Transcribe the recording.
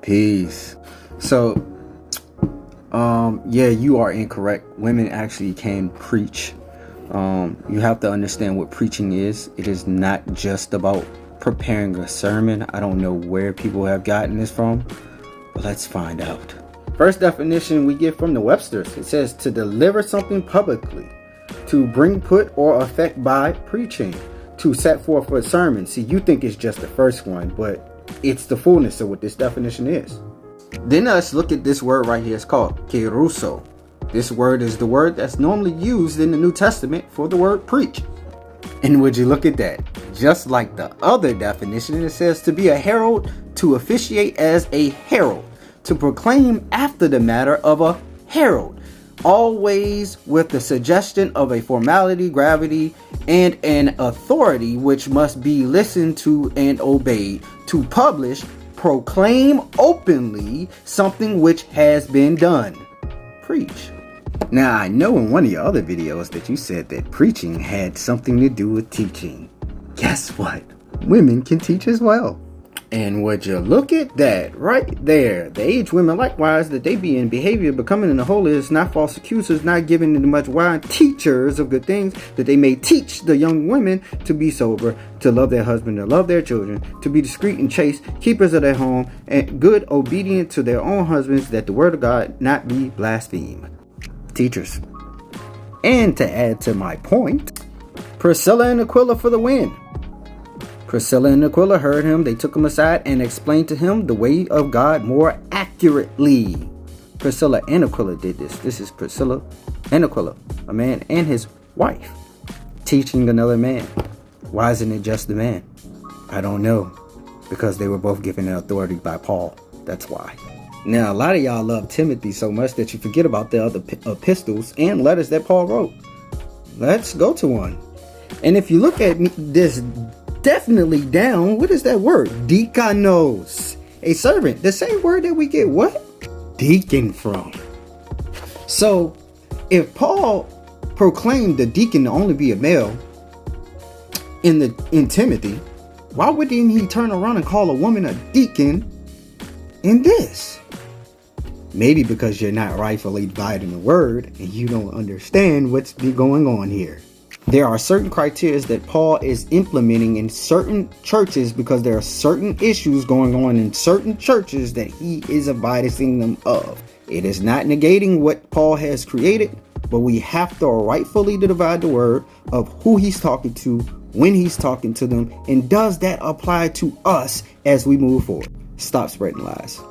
Peace. So, yeah, you are incorrect. Women actually can preach. You have to understand what preaching is. It is not just about preparing a sermon. I don't know where people have gotten this from, but let's find out. First definition we get from the Webster's. It says to deliver something publicly, to bring, put, or affect by preaching, to set forth a sermon. See, you think it's just the first one, but it's the fullness of what this definition is. Then let's look at this word right here. It's called keruso. This word is the word that's normally used in the New Testament for the word preach. And would you look at that? Just like the other definition, it says to be a herald, to officiate as a herald, to proclaim after the matter of a herald, always with the suggestion of a formality, gravity, and an authority which must be listened to and obeyed, to publish, proclaim openly something which has been done. Preach. Now, I know in one of your other videos that you said that preaching had something to do with teaching. Guess what? Women can teach as well. And would you look at that right there? The aged women likewise, that they be in behavior, becoming in the holiest, not false accusers, not giving them much wine, teachers of good things, that they may teach the young women to be sober, to love their husband, to love their children, to be discreet and chaste, keepers of their home, and good, obedient to their own husbands, that the word of God not be blasphemed. Teachers. And to add to my point, Priscilla and Aquila for the win. Priscilla and Aquila heard him. They took him aside and explained to him the way of God more accurately. Priscilla and Aquila did this. This is Priscilla and Aquila, a man and his wife, teaching another man. Why isn't it just the man? I don't know. Because they were both given authority by Paul. That's why. Now, a lot of y'all love Timothy so much that you forget about the other epistles and letters that Paul wrote. Let's go to one. And if you look at this definitely down, what is that word? Deaconos. A servant. The same word that we get what? Deacon from. So, if Paul proclaimed the deacon to only be a male in Timothy, why wouldn't he turn around and call a woman a deacon in this? Maybe because you're not rightfully dividing the word and you don't understand what's going on here. There are certain criteria that Paul is implementing in certain churches because there are certain issues going on in certain churches that he is advising them of. It is not negating what Paul has created, but we have to rightfully divide the word of who he's talking to, when he's talking to them, and does that apply to us as we move forward? Stop spreading lies.